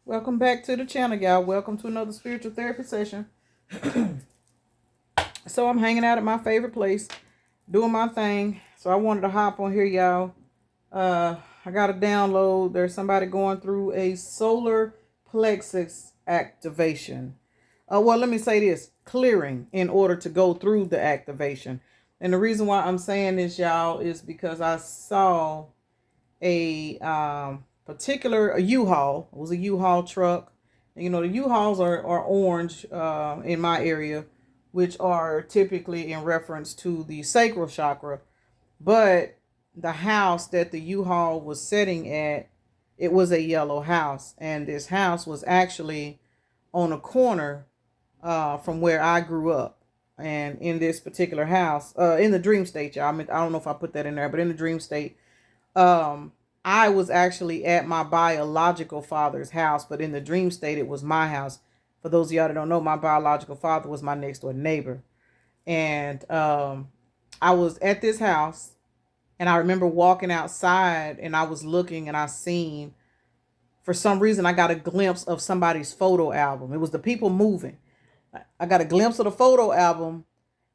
Welcome back to the channel, y'all. Welcome to another spiritual therapy session. So I'm hanging out at my favorite place, doing my thing. So I wanted to hop on here, y'all. I got a download. There's somebody going through a solar plexus activation. Well, let me say this: clearing in order to go through the activation. And the reason why I'm saying this, y'all, is because I saw a particular a U-Haul. It was a U-Haul truck. You know, the U-Hauls are orange in my area, which are typically in reference to the sacral chakra. But the house that the U-Haul was sitting at, it was a yellow house. And this house was actually on a corner from where I grew up. And in this particular house, in the dream state, y'all. I don't know if I put that in there, but in the dream state, um I was actually at my biological father's house, but in the dream state it was my house. For those of y'all that don't know, my biological father was my next door neighbor. And I was at this house, and I remember walking outside, and I was looking, and I seen, for some reason, I got a glimpse of somebody's photo album. It was the people moving. I got a glimpse of the photo album,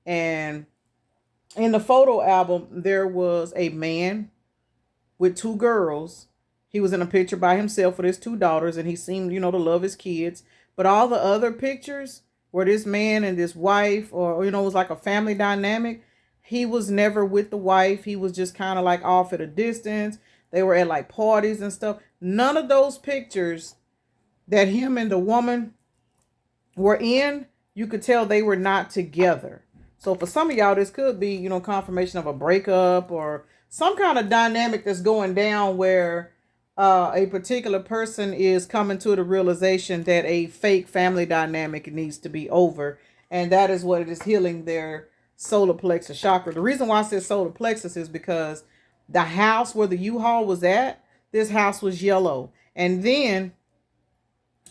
and in the photo album there was a man with two girls. He was in a picture by himself with his two daughters, and he seemed, to love his kids. But all the other pictures where this man and this wife, or, it was like a family dynamic, he was never with the wife. He was just kind of like off at a distance. They were at like parties and stuff. None of those pictures that him and the woman were in, you could tell they were not together. So for some of y'all, this could be, confirmation of a breakup or some kind of dynamic that's going down where a particular person is coming to the realization that a fake family dynamic needs to be over. And that is what it is healing their solar plexus chakra. The reason why I said solar plexus is because the house where the U-Haul was at, this house was yellow. And then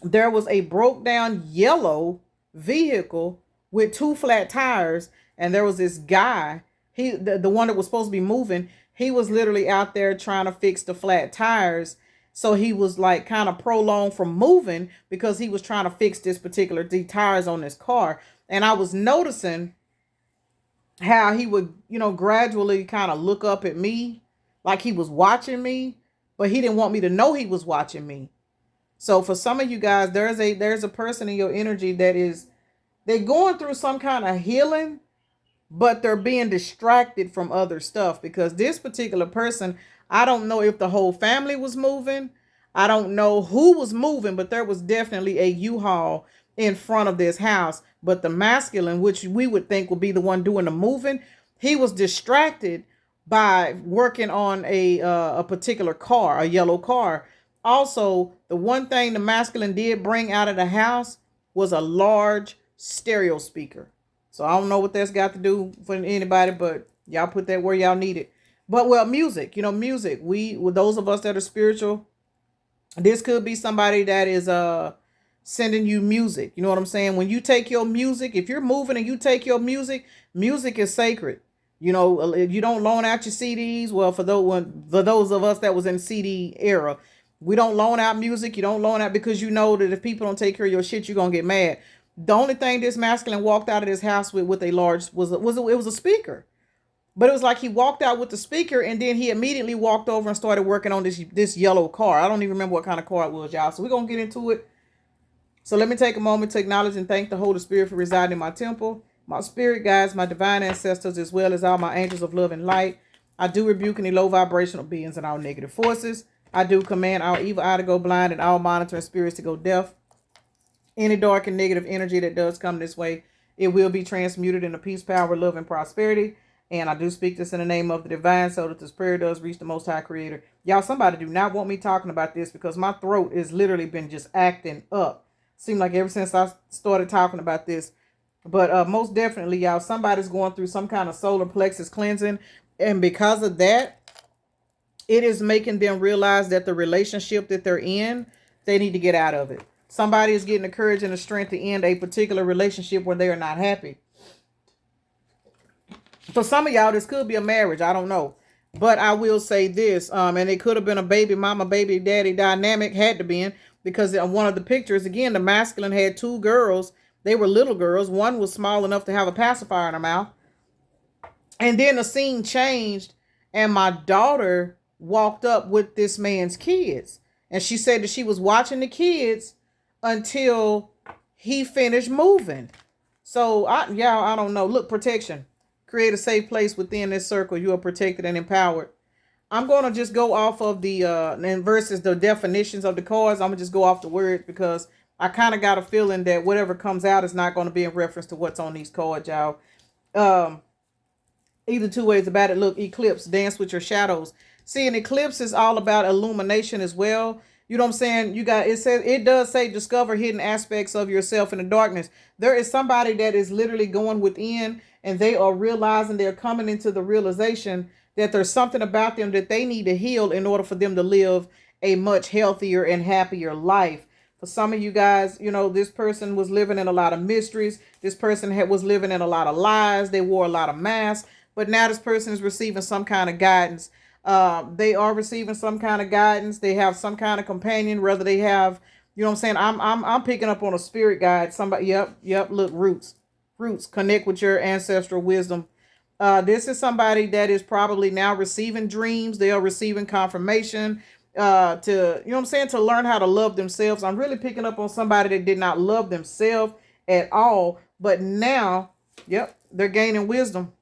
there was a broke down yellow vehicle with two flat tires, and there was this guy, the one that was supposed to be moving, he was literally out there trying to fix the flat tires. So he was like kind of prolonged from moving because he was trying to fix this particular tires on this car. And I was noticing how he would, gradually kind of look up at me like he was watching me, but he didn't want me to know he was watching me. So for some of you guys, there's a person in your energy that they're going through some kind of healing, but they're being distracted from other stuff, because this particular person, I don't know if the whole family was moving. I don't know who was moving, but there was definitely a U-Haul in front of this house. But the masculine, which we would think would be the one doing the moving, he was distracted by working on a particular car, a yellow car. Also, the one thing the masculine did bring out of the house was a large stereo speaker. So I don't know what that's got to do for anybody, but y'all put that where y'all need it. But well, music, music. With those of us that are spiritual, this could be somebody that is sending you music. You know what I'm saying? When you take your music, if you're moving and you take your music, music is sacred. If you don't loan out your CDs, well, for those of us that was in CD era, we don't loan out music. You don't loan out because you know that if people don't take care of your shit, you're gonna get mad. The only thing this masculine walked out of this house with a large was it was a speaker. But it was like he walked out with the speaker, and then he immediately walked over and started working on this yellow car. I don't even remember what kind of car it was, y'all. So we're gonna get into it. So let me take a moment to acknowledge and thank the Holy Spirit for residing in my temple, my spirit guides, my divine ancestors, as well as all my angels of love and light. I do rebuke any low vibrational beings and all negative forces. I do command all evil eye to go blind and all monitoring spirits to go deaf. Any dark and negative energy that does come this way, it will be transmuted into peace, power, love, and prosperity. And I do speak this in the name of the divine, so that this prayer does reach the Most High Creator. Y'all, somebody do not want me talking about this because my throat has literally been just acting up. Seemed like ever since I started talking about this. But most definitely, y'all, somebody's going through some kind of solar plexus cleansing. And because of that, it is making them realize that the relationship that they're in, they need to get out of it. Somebody is getting the courage and the strength to end a particular relationship where they are not happy. For some of y'all, this could be a marriage. I don't know. But I will say this, and it could have been a baby mama, baby daddy dynamic, had to be in, because on one of the pictures, again, the masculine had two girls. They were little girls. One was small enough to have a pacifier in her mouth. And then the scene changed, and my daughter walked up with this man's kids. And she said that she was watching the kids until he finished moving. So, I don't know. Look, protection. Create a safe place within this circle. You are protected and empowered. I'm going to just go off of the, and versus the definitions of the cards. I'm going to just go off the words, because I kind of got a feeling that whatever comes out is not going to be in reference to what's on these cards, y'all. Either two ways about it. Look, eclipse, dance with your shadows. See, an eclipse is all about illumination as well. You know what I'm saying? It does say discover hidden aspects of yourself in the darkness. There is somebody that is literally going within, and they are realizing, they're coming into the realization that there's something about them that they need to heal in order for them to live a much healthier and happier life. For some of you guys, this person was living in a lot of mysteries. This person was living in a lot of lies. They wore a lot of masks. But now this person is receiving some kind of guidance. They are receiving some kind of guidance. They have some kind of companion, whether they have, you know what I'm saying? I'm picking up on a spirit guide. Somebody, yep. Look, roots, connect with your ancestral wisdom. This is somebody that is probably now receiving dreams. They are receiving confirmation, to, you know what I'm saying, to learn how to love themselves. I'm really picking up on somebody that did not love themselves at all, but now, they're gaining wisdom.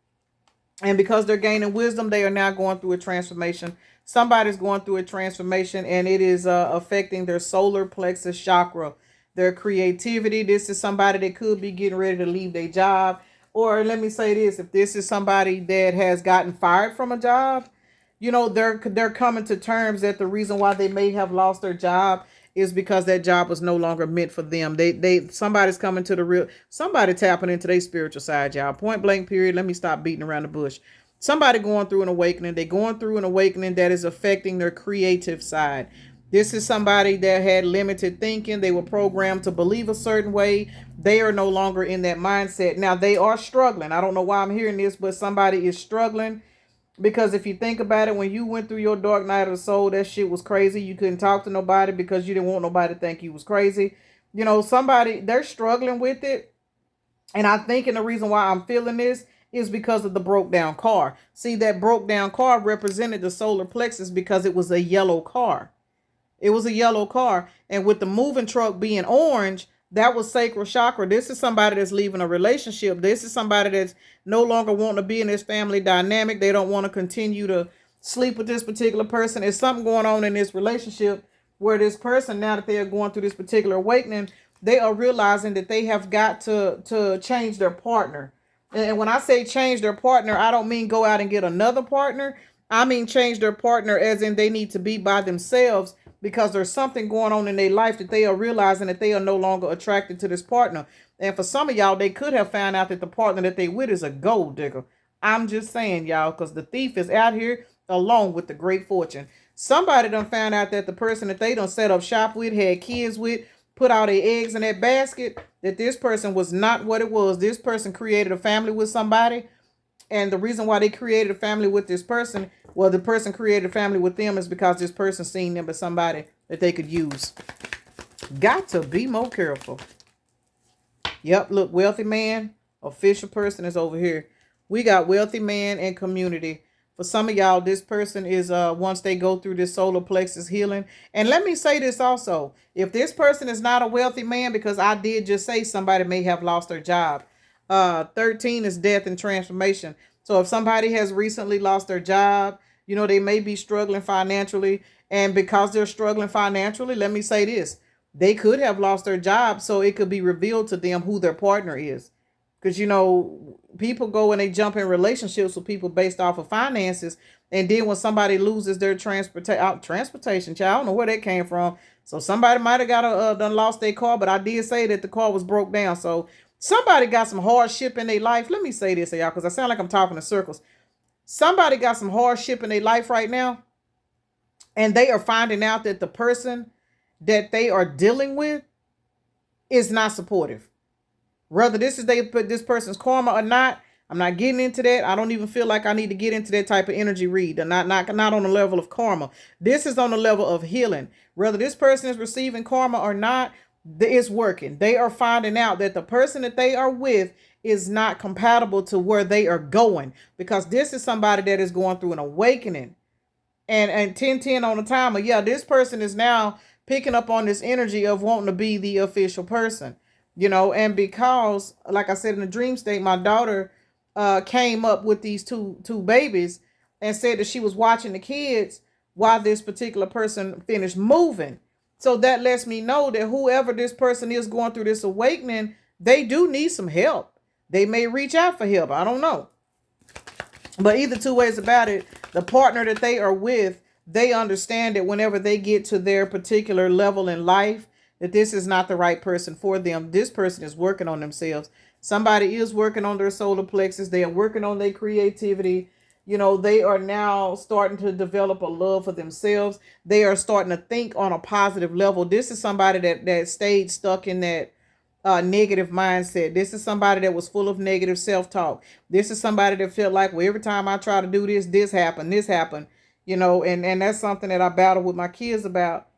And because they're gaining wisdom, they are now going through a transformation. Somebody's going through a transformation, and it is affecting their solar plexus chakra, their creativity. This is somebody that could be getting ready to leave their job. Or let me say this, if this is somebody that has gotten fired from a job, they're coming to terms that the reason why they may have lost their job is because that job was no longer meant for them. Somebody's coming to somebody tapping into their spiritual side, y'all. Point blank period. Let me stop beating around the bush. Somebody going through an awakening. They're going through an awakening that is affecting their creative side. This is somebody that had limited thinking. They were programmed to believe a certain way. They are no longer in that mindset. Now they are struggling. I don't know why I'm hearing this, but somebody is struggling. Because if you think about it, when you went through your dark night of the soul, that shit was crazy. You couldn't talk to nobody because you didn't want nobody to think you was crazy. Somebody, they're struggling with it. And I think, and the reason why I'm feeling this is because of the broke down car. See, that broke down car represented the solar plexus because it was a yellow car. It was a yellow car. And with the moving truck being orange, that was sacral chakra. This is somebody that's leaving a relationship. This is somebody that's no longer wanting to be in this family dynamic. They don't want to continue to sleep with this particular person. There's something going on in this relationship where this person, now that they are going through this particular awakening, they are realizing that they have got to change their partner. And when I say change their partner, I don't mean go out and get another partner. I mean change their partner as in they need to be by themselves, because there's something going on in their life that they are realizing that they are no longer attracted to this partner. And for some of y'all, they could have found out that the partner that they with is a gold digger. I'm just saying, y'all, because the thief is out here along with the great fortune. Somebody done found out that the person that they done set up shop with, had kids with, put all their eggs in that basket, that this person was not what it was. This person created a family with somebody. And the reason why they created a family with this person, well, the person created a family with them, is because this person seen them as somebody that they could use. Got to be more careful. Yep, look, wealthy man, official person is over here. We got wealthy man and community. For some of y'all, this person is, once they go through this solar plexus healing. And let me say this also. If this person is not a wealthy man, because I did just say somebody may have lost their job. 13 is death and transformation. So if somebody has recently lost their job, they may be struggling financially. And because they're struggling financially, let me say this. They could have lost their job, so it could be revealed to them who their partner is. Because, people go and they jump in relationships with people based off of finances. And then when somebody loses their transportation, child, I don't know where that came from. So somebody might have done lost their car, but I did say that the car was broke down. So somebody got some hardship in their life. Let me say this, y'all, because I sound like I'm talking in circles. Somebody got some hardship in their life right now, and they are finding out that the person that they are dealing with is not supportive. Whether this person's karma or not, I'm not getting into that. I don't even feel like I need to get into that type of energy read. Not on the level of karma. This is on the level of healing. Whether this person is receiving karma or not, it's working. They are finding out that the person that they are with is not compatible to where they are going, because this is somebody that is going through an awakening. And 1010 on the timer. Yeah, this person is now picking up on this energy of wanting to be the official person, and because, like I said in the dream state, my daughter came up with these two babies and said that she was watching the kids while this particular person finished moving. So that lets me know that whoever this person is going through this awakening, they do need some help. They may reach out for help. I don't know. But either two ways about it, the partner that they are with, they understand that whenever they get to their particular level in life, that this is not the right person for them. This person is working on themselves. Somebody is working on their solar plexus. They are working on their creativity. They are now starting to develop a love for themselves. They are starting to think on a positive level. This is somebody that stayed stuck in that negative mindset. This is somebody that was full of negative self-talk. This is somebody that felt like, well, every time I try to do this happened, and that's something that I battle with my kids about,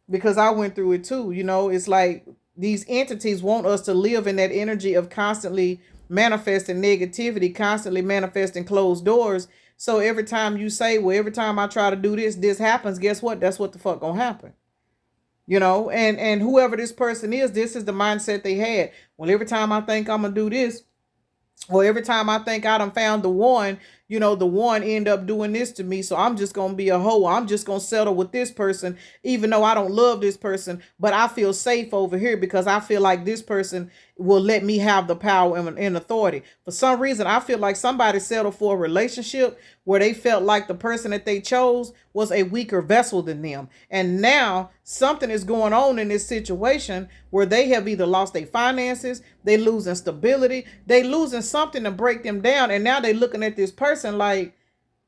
because I went through it too. It's like these entities want us to live in that energy of constantly manifesting negativity, constantly manifesting closed doors. So every time you say, well, every time I try to do this happens, guess what? That's what the fuck gonna happen. And whoever this person is, this is the mindset they had. Well, every time I think I'm gonna do this, or every time I think I done found the one, the one end up doing this to me. So I'm just going to be a hoe. I'm just going to settle with this person, even though I don't love this person, but I feel safe over here because I feel like this person will let me have the power and authority. For some reason, I feel like somebody settled for a relationship where they felt like the person that they chose was a weaker vessel than them. And now something is going on in this situation where they have either lost their finances, they losing stability, they losing something to break them down. And now they looking at this person like,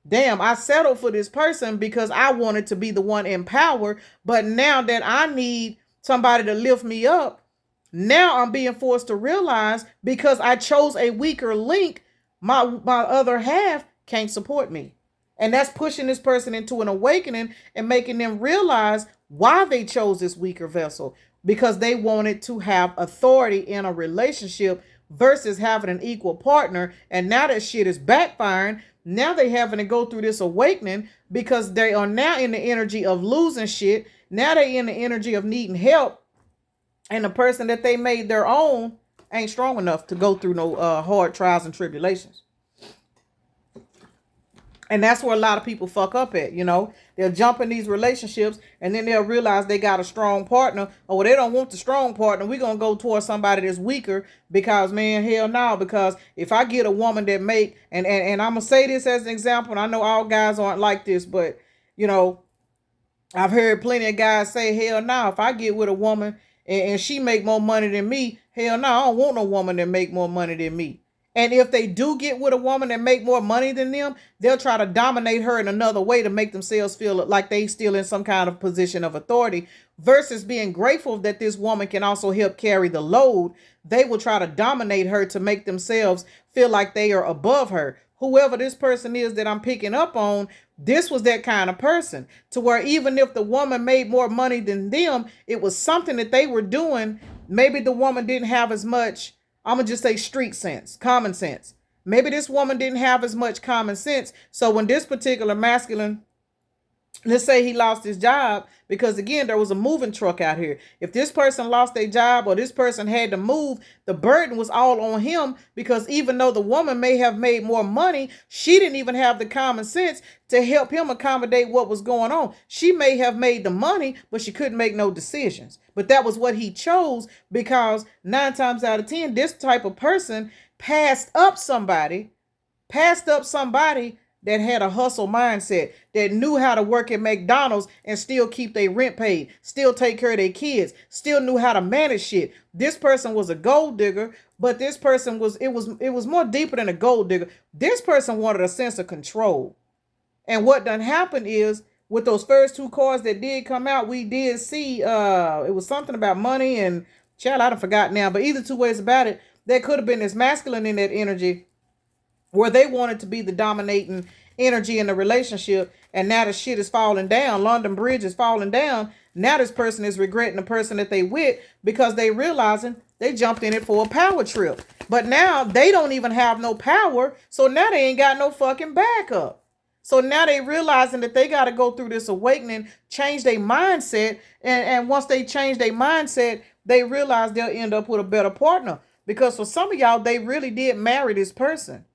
damn, I settled for this person because I wanted to be the one in power. But now that I need somebody to lift me up, now I'm being forced to realize, because I chose a weaker link, my other half can't support me. And that's pushing this person into an awakening and making them realize why they chose this weaker vessel, because they wanted to have authority in a relationship versus having an equal partner. And now that shit is backfiring. Now they having to go through this awakening because they are now in the energy of losing shit. Now they in the energy of needing help. And the person that they made their own ain't strong enough to go through no hard trials and tribulations. And that's where a lot of people fuck up at, They'll jump in these relationships and then they'll realize they got a strong partner. Or they don't want the strong partner. We're going to go towards somebody that's weaker because, man, hell no. Because if I get a woman that make, and I'm going to say this as an example, and I know all guys aren't like this, but, I've heard plenty of guys say, hell no, if I get with a woman and she make more money than me, hell no, I don't want no woman that make more money than me. And if they do get with a woman that make more money than them, they'll try to dominate her in another way to make themselves feel like they still in some kind of position of authority, versus being grateful that this woman can also help carry the load. They will try to dominate her to make themselves feel like they are above her. Whoever this person is that I'm picking up on, this was that kind of person, to where even if the woman made more money than them, it was something that they were doing. Maybe the woman didn't have as much, I'm going to just say street sense, common sense. Maybe this woman didn't have as much common sense. So when this particular masculine, let's say he lost his job, because again, there was a moving truck out here. If this person lost their job or this person had to move, the burden was all on him, because even though the woman may have made more money, she didn't even have the common sense to help him accommodate what was going on. She may have made the money, but she couldn't make no decisions. But that was what he chose, because 9 times out of 10, this type of person passed up somebody that had a hustle mindset, that knew how to work at McDonald's and still keep their rent paid, still take care of their kids, still knew how to manage shit. This person was a gold digger, but this person was more deeper than a gold digger. This person wanted a sense of control. And what done happened is, with those first 2 cards that did come out, we did see it was something about money and child, I done forgot now, but either 2 ways about it, there could have been this masculine in that energy where they wanted to be the dominating energy in the relationship, and now the shit is falling down. London Bridge is falling down. Now this person is regretting the person that they with because they realizing they jumped in it for a power trip. But now they don't even have no power, so now they ain't got no fucking backup. So now they realizing that they got to go through this awakening, change their mindset, and once they change their mindset, they realize they'll end up with a better partner. Because for some of y'all, they really did marry this person.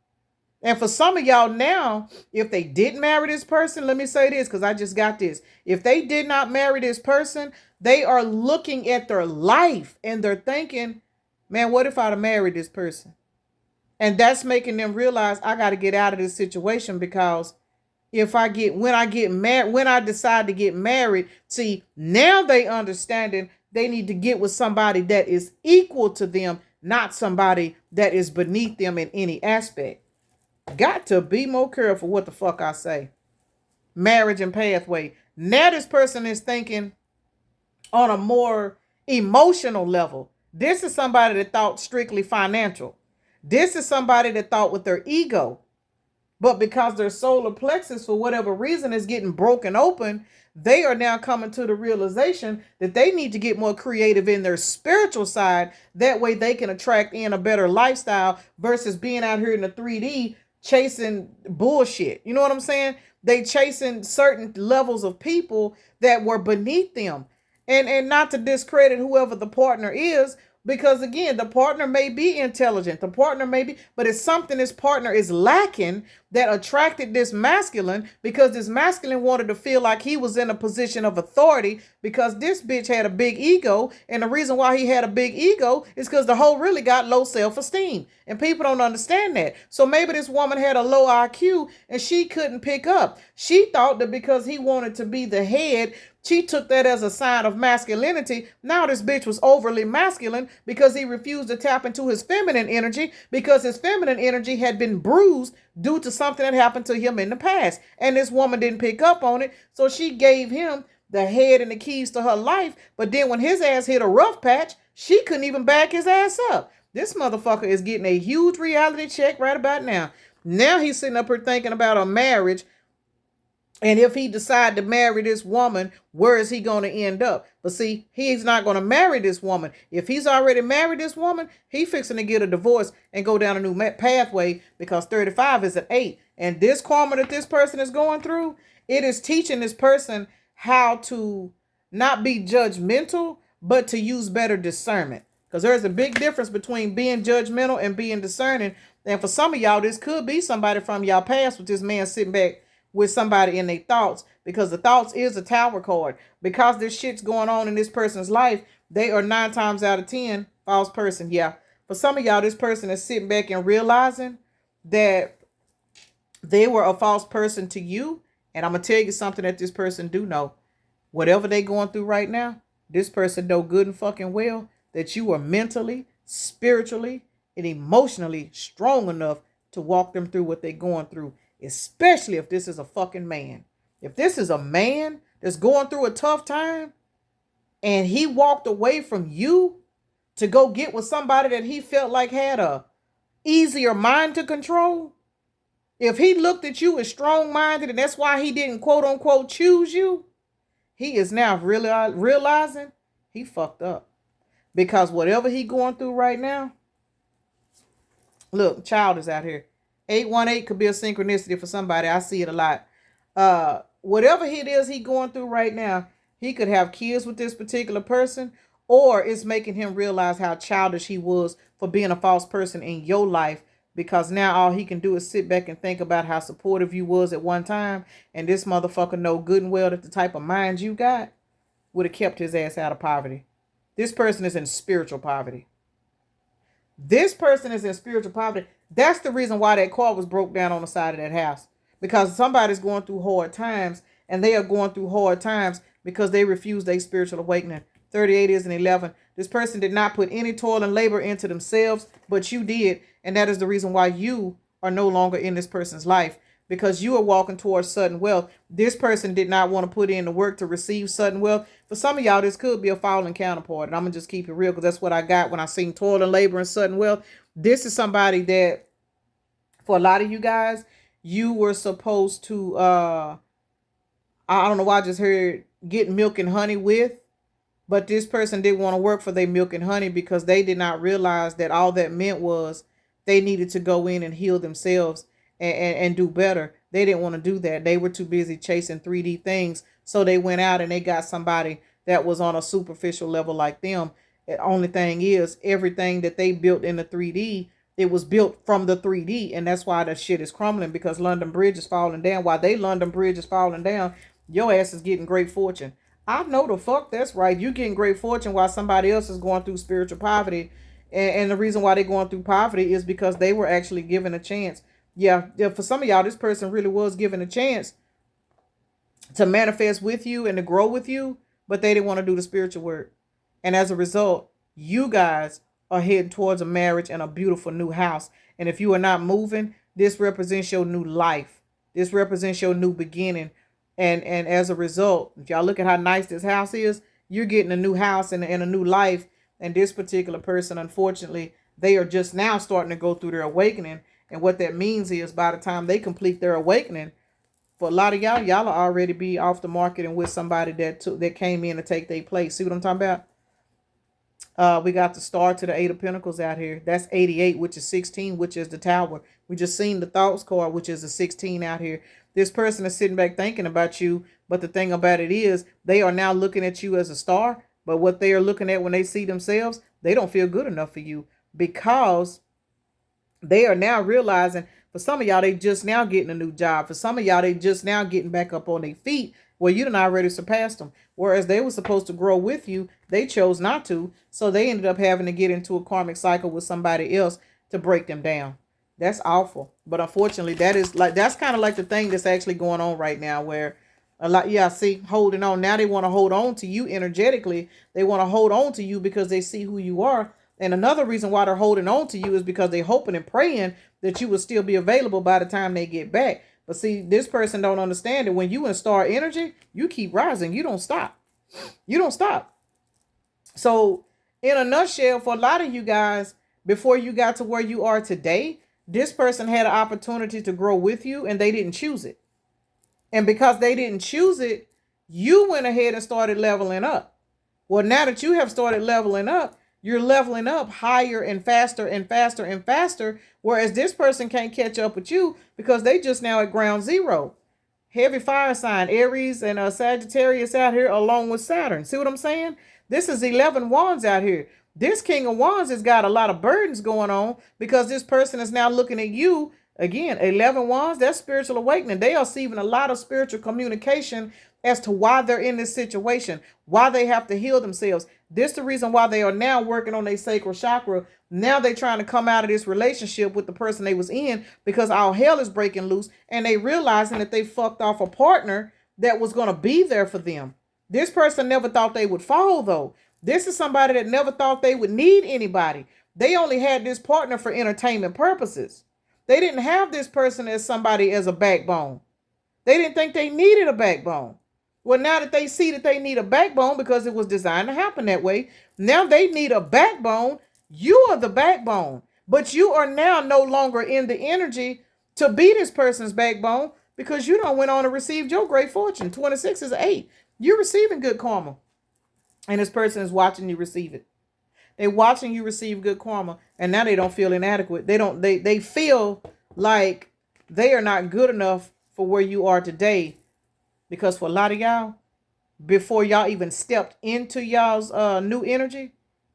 And for some of y'all now, if they didn't marry this person, let me say this because I just got this. If they did not marry this person, they are looking at their life and they're thinking, man, what if I'd have married this person? And that's making them realize I got to get out of this situation because when I decide to get married, see, now they understanding they need to get with somebody that is equal to them, not somebody that is beneath them in any aspect. Got to be more careful what the fuck I say. Marriage and pathway. Now this person is thinking on a more emotional level. This is somebody that thought strictly financial. This is somebody that thought with their ego. But because their solar plexus, for whatever reason, is getting broken open, they are now coming to the realization that they need to get more creative in their spiritual side. That way they can attract in a better lifestyle versus being out here in the 3D chasing bullshit. You know what I'm saying? They chasing certain levels of people that were beneath them. And not to discredit whoever the partner is, because again, the partner may be intelligent, the partner may be, but it's something this partner is lacking that attracted this masculine, because this masculine wanted to feel like he was in a position of authority because this bitch had a big ego. And the reason why he had a big ego is because the hoe really got low self-esteem. And people don't understand that. So maybe this woman had a low IQ and she couldn't pick up. She thought that because he wanted to be the head, she took that as a sign of masculinity. Now this bitch was overly masculine because he refused to tap into his feminine energy because his feminine energy had been bruised due to something that happened to him in the past. And this woman didn't pick up on it. So she gave him the head and the keys to her life. But then when his ass hit a rough patch, she couldn't even back his ass up. This motherfucker is getting a huge reality check right about now. Now he's sitting up here thinking about a marriage. And if he decide to marry this woman, where is he going to end up? But see, he's not going to marry this woman. If he's already married this woman, he fixing to get a divorce and go down a new pathway because 35 is an 8. And this karma that this person is going through, it is teaching this person how to not be judgmental, but to use better discernment. Because there's a big difference between being judgmental and being discerning. And for some of y'all, this could be somebody from y'all past with this man sitting back with somebody in their thoughts, because the thoughts is a tower card. Because this shit's going on in this person's life, they are 9 times out of 10 false person. Yeah. For some of y'all, this person is sitting back and realizing that they were a false person to you. And I'm going to tell you something that this person do know. Whatever they going through right now, this person know good and fucking well that you are mentally, spiritually, and emotionally strong enough to walk them through what they're going through. Especially if this is a fucking man. If this is a man that's going through a tough time and he walked away from you to go get with somebody that he felt like had a easier mind to control. If he looked at you as strong-minded and that's why he didn't quote unquote choose you, he is now realizing he fucked up. Because whatever he going through right now, look, child is out here. 818 could be a synchronicity for somebody. I see it a lot. Whatever it is he going through right now, he could have kids with this particular person, or it's making him realize how childish he was for being a false person in your life, because now all he can do is sit back and think about how supportive you was at one time, and this motherfucker know good and well that the type of mind you got would have kept his ass out of poverty. This person is in spiritual poverty. This person is in spiritual poverty. That's the reason why that car was broke down on the side of that house. Because somebody's going through hard times, and they are going through hard times because they refused their spiritual awakening. 38 is an 11. This person did not put any toil and labor into themselves, but you did. And that is the reason why you are no longer in this person's life, because you are walking towards sudden wealth. This person did not want to put in the work to receive sudden wealth. For some of y'all, this could be a fallen counterpart. And I'm going to just keep it real because that's what I got when I seen toil and labor and sudden wealth. This is somebody that For a lot of you guys, you were supposed to, I don't know why I just heard get milk and honey with. But this person didn't want to work for their milk and honey because they did not realize that all that meant was they needed to go in and heal themselves and do better. They didn't want to do that. They were too busy chasing 3D things. So they went out and they got somebody that was on a superficial level like them. The only thing is, everything that they built in the 3D, it was built from the 3D. And that's why the shit is crumbling, because London Bridge is falling down. While London Bridge is falling down, your ass is getting great fortune. I know the fuck that's right. You getting great fortune while somebody else is going through spiritual poverty. And the reason why they're going through poverty is because they were actually given a chance. Yeah, for some of y'all, this person really was given a chance to manifest with you and to grow with you, but they didn't want to do the spiritual work. And as a result, you guys are heading towards a marriage and a beautiful new house. And if you are not moving, this represents your new life. This represents your new beginning. And as a result, if y'all look at how nice this house is, you're getting a new house and a new life. And this particular person, unfortunately, they are just now starting to go through their awakening. And what that means is, by the time they complete their awakening, for a lot of y'all will already be off the market and with somebody that came in to take their place. See what I'm talking about? We got the star to the 8 of Pentacles out here. That's 88, which is 16, which is the Tower. We just seen the Thoughts card, which is a 16 out here. This person is sitting back thinking about you, but the thing about it is, they are now looking at you as a star, but what they are looking at when they see themselves, they don't feel good enough for you, because they are now realizing, for some of y'all, they just now getting a new job. For some of y'all, they just now getting back up on their feet, where you done already surpassed them. Whereas they were supposed to grow with you, they chose not to. So they ended up having to get into a karmic cycle with somebody else to break them down. That's awful. But unfortunately, that's kind of like the thing that's actually going on right now, where a lot, holding on. Now they want to hold on to you energetically. They want to hold on to you because they see who you are. And another reason why they're holding on to you is because they're hoping and praying that you will still be available by the time they get back. But see, this person don't understand that when you in star energy, you keep rising. You don't stop. You don't stop. So in a nutshell, for a lot of you guys, before you got to where you are today, this person had an opportunity to grow with you and they didn't choose it. And because they didn't choose it, you went ahead and started leveling up. Well, now that you have started leveling up, you're leveling up higher and faster and faster and faster. Whereas this person can't catch up with you because they just now at ground zero. Heavy fire sign, Aries and Sagittarius out here along with Saturn. See what I'm saying? This is 11 wands out here. This King of Wands has got a lot of burdens going on because this person is now looking at you. Again, 11 wands, that's spiritual awakening. They are receiving a lot of spiritual communication as to why they're in this situation, why they have to heal themselves. This is the reason why they are now working on their sacral chakra. Now they're trying to come out of this relationship with the person they was in because all hell is breaking loose, and they realizing that they fucked off a partner that was going to be there for them. This person never thought they would fall, though. This is somebody that never thought they would need anybody. They only had this partner for entertainment purposes. They didn't have this person as somebody as a backbone. They didn't think they needed a backbone. Well, now that they see that they need a backbone because it was designed to happen that way, now they need a backbone. You are the backbone, but you are now no longer in the energy to be this person's backbone because you don't went on and received your great fortune. 26 is 8. You're receiving good karma, and this person is watching you receive it. They're watching you receive good karma, and now they don't feel inadequate. They feel like they are not good enough for where you are today. Because for a lot of y'all, before y'all even stepped into y'all's new energy,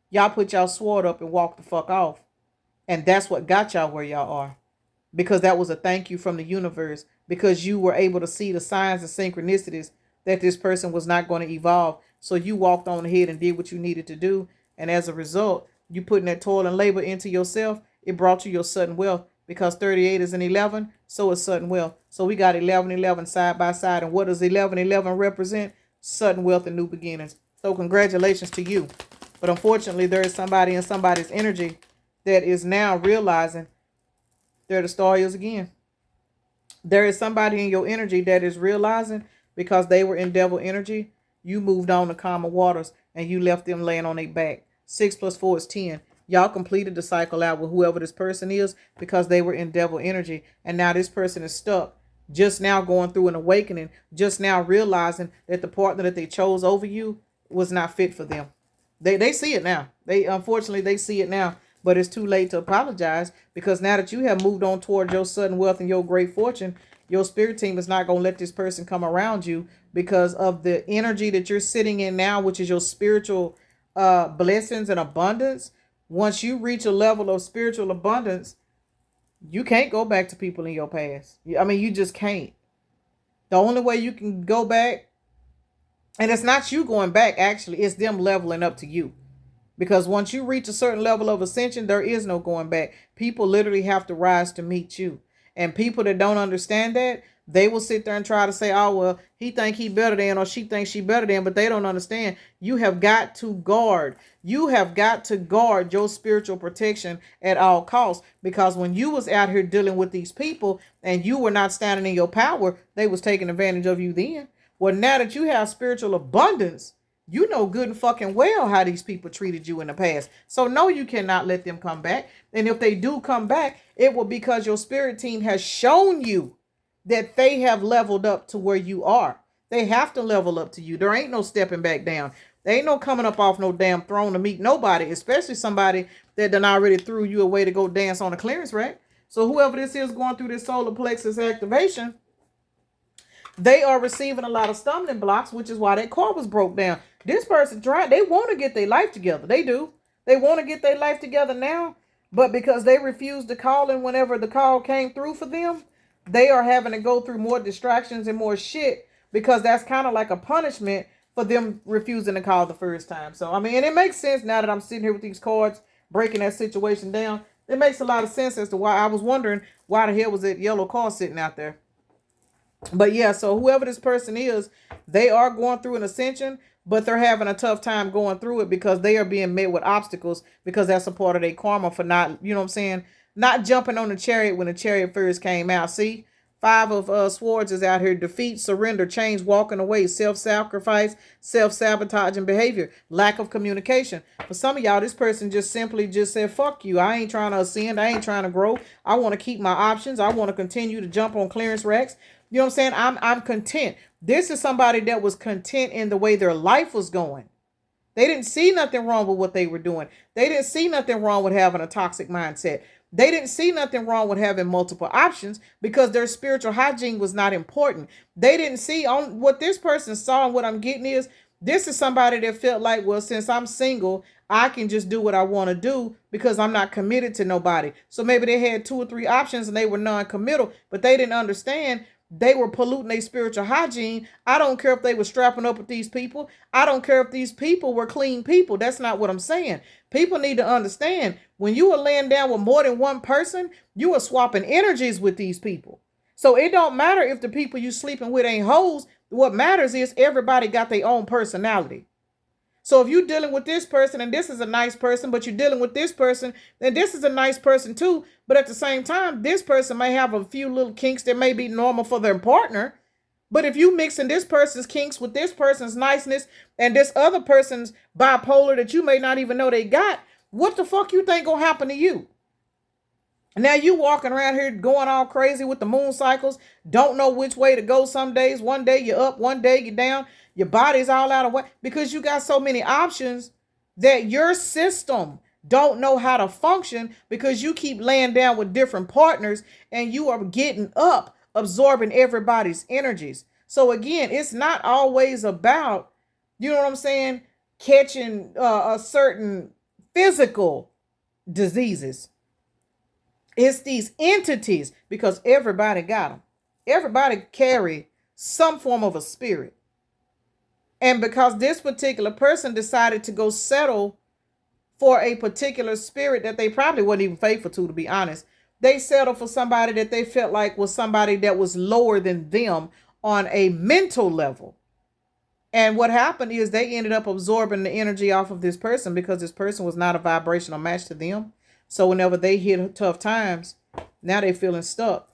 y'all put y'all sword up and walked the fuck off. And that's what got y'all where y'all are. Because that was a thank you from the universe. Because you were able to see the signs and synchronicities that this person was not going to evolve. So you walked on ahead and did what you needed to do. And as a result, you putting that toil and labor into yourself, it brought you your sudden wealth. Because 38 is an 11, so is sudden wealth. So we got 11 side by side. And what does 11 represent? Sudden wealth and new beginnings. So congratulations to you. But unfortunately, there is somebody in somebody's energy that is now realizing they're the star is again. There is somebody in your energy that is realizing because they were in devil energy, you moved on to calmer waters and you left them laying on their back. 6 + 4 is 10. Y'all completed the cycle out with whoever this person is because they were in devil energy. And now this person is stuck, just now going through an awakening, just now realizing that the partner that they chose over you was not fit for them. They see it now. They see it now, but it's too late to apologize, because now that you have moved on toward your sudden wealth and your great fortune, your spirit team is not going to let this person come around you because of the energy that you're sitting in now, which is your spiritual blessings and abundance. Once you reach a level of spiritual abundance, you can't go back to people in your past. I mean, you just can't. The only way you can go back, and it's not you going back, actually, it's them leveling up to you. Because once you reach a certain level of ascension, there is no going back. People literally have to rise to meet you. And people that don't understand that, they will sit there and try to say, oh, well, he think he better than, or she thinks she better than, but they don't understand. You have got to guard. You have got to guard your spiritual protection at all costs. Because when you was out here dealing with these people and you were not standing in your power, they was taking advantage of you then. Well, now that you have spiritual abundance, you know good and fucking well how these people treated you in the past. So no, you cannot let them come back. And if they do come back, it will be because your spirit team has shown you that they have leveled up to where you are. They have to level up to you. There ain't no stepping back down. There ain't no coming up off no damn throne to meet nobody, especially somebody that done already threw you away to go dance on a clearance rack. So whoever this is going through this solar plexus activation, they are receiving a lot of stumbling blocks, which is why that car was broke down. This person tried. They want to get their life together. They do. They want to get their life together now. But because they refused to call in whenever the call came through for them, they are having to go through more distractions and more shit, because that's kind of like a punishment for them refusing to call the first time. So, I mean, and it makes sense now that I'm sitting here with these cards, breaking that situation down. It makes a lot of sense as to why I was wondering why the hell was that yellow car sitting out there. But yeah, so whoever this person is, they are going through an ascension, but they're having a tough time going through it because they are being met with obstacles, because that's a part of their karma for not, you know what I'm saying, not jumping on the chariot when the chariot first came out. See, Five of Swords is out here: defeat, surrender, change, walking away, self-sacrifice, self-sabotaging behavior, lack of communication. For some of y'all, this person just simply just said, fuck you. I ain't trying to ascend. I ain't trying to grow. I want to keep my options. I want to continue to jump on clearance racks. You know what I'm saying? I'm content. This is somebody that was content in the way their life was going. They didn't see nothing wrong with what they were doing. They didn't see nothing wrong with having a toxic mindset. They didn't see nothing wrong with having multiple options, because their spiritual hygiene was not important. They didn't see on what this person saw, and what I'm getting is, this is somebody that felt like, well, since I'm single, I can just do what I want to do because I'm not committed to nobody. So maybe they had 2 or 3 options and they were non-committal, but they didn't understand they were polluting their spiritual hygiene. I don't care if they were strapping up with these people. I don't care if these people were clean people. That's not what I'm saying. People need to understand, when you are laying down with more than one person, you are swapping energies with these people. So it don't matter if the people you sleeping with ain't hoes. What matters is everybody got their own personality. So if you're dealing with this person and this is a nice person, but you're dealing with this person, then this is a nice person too. But at the same time, this person may have a few little kinks that may be normal for their partner. But if you mixing this person's kinks with this person's niceness and this other person's bipolar that you may not even know they got, what the fuck you think gonna happen to you? Now you walking around here going all crazy with the moon cycles, don't know which way to go some days. One day you're up, one day you're down. Your body's all out of whack because you got so many options that your system don't know how to function, because you keep laying down with different partners and you are getting up, absorbing everybody's energies. So again, it's not always about, you know what I'm saying, catching a certain physical diseases. It's these entities, because everybody got them. Everybody carry some form of a spirit. And because this particular person decided to go settle for a particular spirit that they probably weren't even faithful to be honest, they settled for somebody that they felt like was somebody that was lower than them on a mental level. And what happened is they ended up absorbing the energy off of this person, because this person was not a vibrational match to them. So whenever they hit tough times, now they feeling stuck.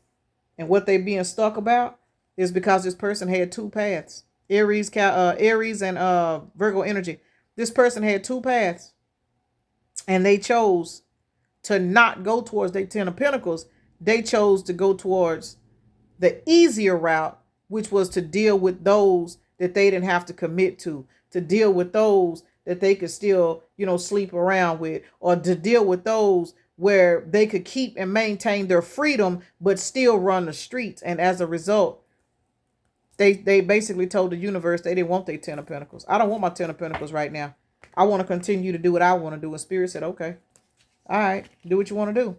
And what they being stuck about is because this person had 2 paths. Aries and Virgo energy. This person had 2 paths. And they chose to not go towards their 10 of Pentacles. They chose to go towards the easier route, which was to deal with those that they didn't have to commit to deal with those that they could still, sleep around with, or to deal with those where they could keep and maintain their freedom, but still run the streets. And as a result, they basically told the universe they didn't want their 10 of Pentacles. I don't want my 10 of Pentacles right now. I want to continue to do what I want to do. And Spirit said, okay, all right, do what you want to do.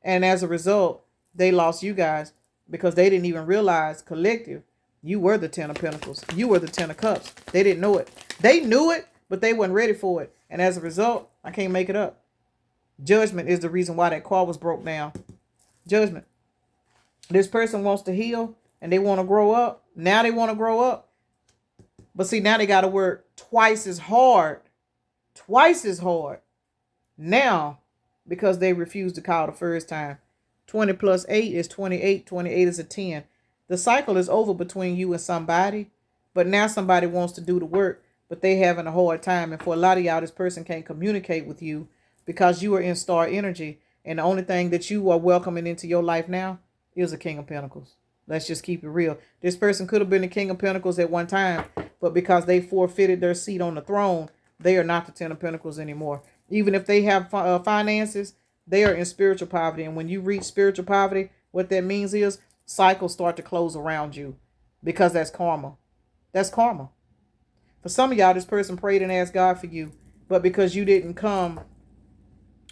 And as a result, they lost you guys because they didn't even realize collective. You were the 10 of Pentacles. You were the 10 of Cups. They didn't know it. They knew it, but they weren't ready for it. And as a result, I can't make it up. Judgment is the reason why that car was broke down. Judgment. This person wants to heal and they want to grow up. Now they want to grow up. But see, now they got to work twice as hard. Twice as hard. Now, because they refused to call the first time. 20 plus 8 is 28. 28 is a 10. The cycle is over between you and somebody. But now somebody wants to do the work, but they having a hard time. And for a lot of y'all, this person can't communicate with you because you are in star energy. And the only thing that you are welcoming into your life now is a King of Pentacles. Let's just keep it real. This person could have been the King of Pentacles at one time, but because they forfeited their seat on the throne, they are not the 10 of Pentacles anymore. Even if they have finances, they are in spiritual poverty. And when you reach spiritual poverty, what that means is cycles start to close around you because that's karma. That's karma. For some of y'all, this person prayed and asked God for you, but because you didn't come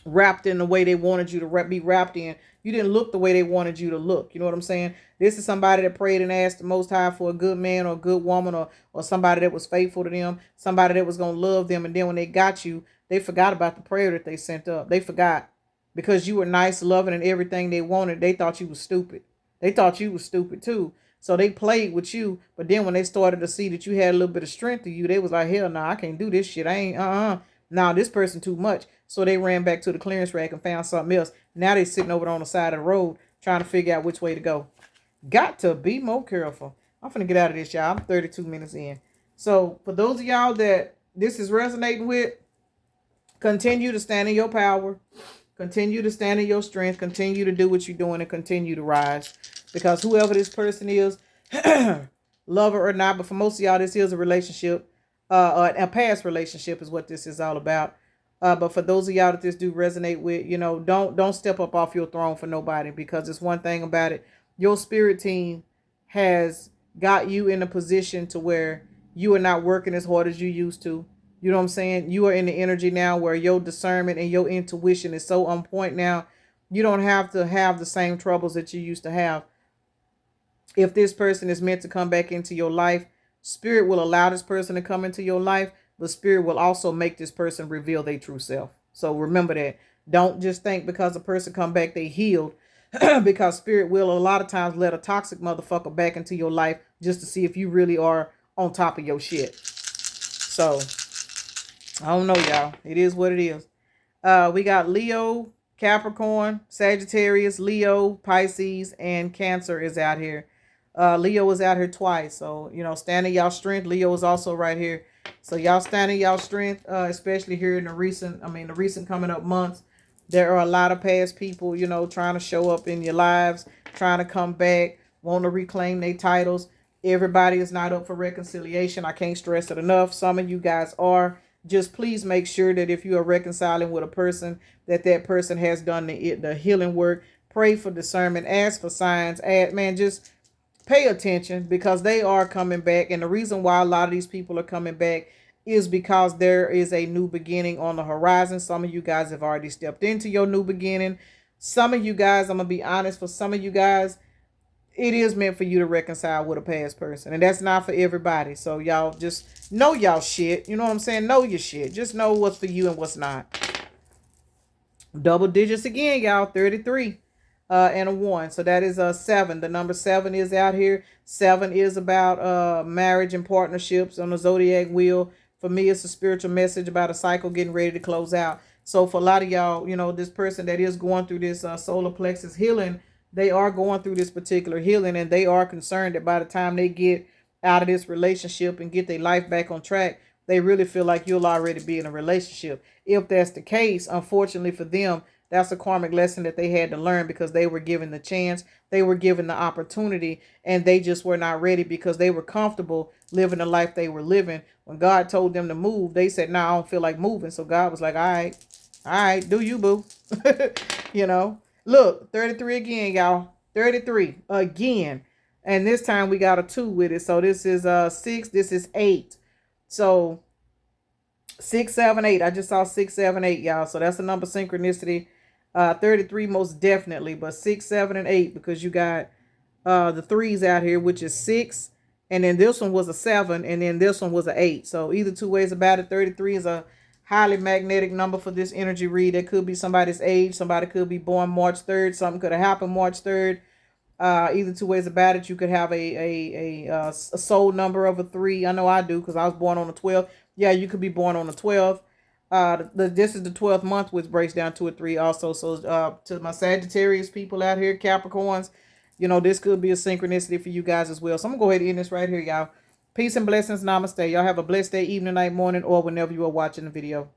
wrapped in the way they wanted you to be wrapped in, you didn't look the way they wanted you to look. You know what I'm saying? This is somebody that prayed and asked the Most High for a good man or a good woman, or somebody that was faithful to them, somebody that was going to love them. And then when they got you, they forgot about the prayer that they sent up. They forgot because you were nice, loving, and everything they wanted. They thought you was stupid. They thought you was stupid too. So they played with you. But then when they started to see that you had a little bit of strength to you, they was like, hell no, I can't do this shit. I ain't, Now this person too much. So they ran back to the clearance rack and found something else. Now they sitting over on the side of the road trying to figure out which way to go. Got to be more careful. I'm finna get out of this, y'all. I'm 32 minutes in. So for those of y'all that this is resonating with, continue to stand in your power. Continue to stand in your strength. Continue to do what you're doing and continue to rise. Because whoever this person is, lover or not, but for most of y'all, this is a relationship. A past relationship is what this is all about. But for those of y'all that this do resonate with, don't step up off your throne for nobody, because it's one thing about it. Your spirit team has got you in a position to where you are not working as hard as you used to. You know what I'm saying? You are in the energy now where your discernment and your intuition is so on point now. You don't have to have the same troubles that you used to have. If this person is meant to come back into your life, Spirit will allow this person to come into your life, but Spirit will also make this person reveal their true self. So remember that. Don't just think because a person come back, they healed. Because Spirit will a lot of times let a toxic motherfucker back into your life just to see if you really are on top of your shit. So I don't know, y'all. It is what it is. We got Leo, Capricorn, Sagittarius, Leo, Pisces, and Cancer is out here. Leo is out here twice. So, stand in y'all strength. Leo is also right here. So y'all stand in y'all strength, especially here in the recent coming up months. There are a lot of past people, trying to show up in your lives, trying to come back, want to reclaim their titles. Everybody is not up for reconciliation. I can't stress it enough. Some of you guys are. Just please make sure that if you are reconciling with a person, that person has done the healing work. Pray for discernment. Ask for signs. Just pay attention, because they are coming back. And the reason why a lot of these people are coming back is because there is a new beginning on the horizon. Some of you guys have already stepped into your new beginning. Some of you guys, I'm going to be honest, for some of you guys, it is meant for you to reconcile with a past person. And that's not for everybody. So y'all just know y'all shit. You know what I'm saying? Know your shit. Just know what's for you and what's not. Double digits again, y'all. 33 and a 1. So that is 7. The number 7 is out here. 7 is about marriage and partnerships on the zodiac wheel. For me, it's a spiritual message about a cycle getting ready to close out. So for a lot of y'all, this person that is going through this solar plexus healing, they are going through this particular healing, and they are concerned that by the time they get out of this relationship and get their life back on track, they really feel like you'll already be in a relationship. If that's the case, unfortunately for them, that's a karmic lesson that they had to learn, because they were given the chance, they were given the opportunity, and they just were not ready because they were comfortable living the life they were living. When God told them to move, they said, "No, I don't feel like moving." So God was like, all right, do you, boo. You know, look, 33 again, y'all. 33 again. And this time we got a 2 with it. So this is 6, this is 8. So 6, 7, 8. I just saw 6, 7, 8, y'all. So that's a number synchronicity. 33 most definitely, but 6, 7, and 8, because you got the 3s out here, which is 6, and then this one was a 7, and then this one was an 8. So either two ways about it, 33 is a highly magnetic number for this energy read. It could be somebody's age. Somebody could be born March 3rd. Something could have happened March 3rd. Either two ways about it, you could have a soul number of a 3. I know I do, because I was born on the 12th. Yeah, you could be born on the 12th. This is the 12th month, which breaks down to a 3 also. So to my Sagittarius people out here, Capricorns, you know, this could be a synchronicity for you guys as well. So I'm gonna go ahead and end this right here, y'all. Peace and blessings. Namaste. Y'all have a blessed day, evening, night, morning, or whenever you are watching the video.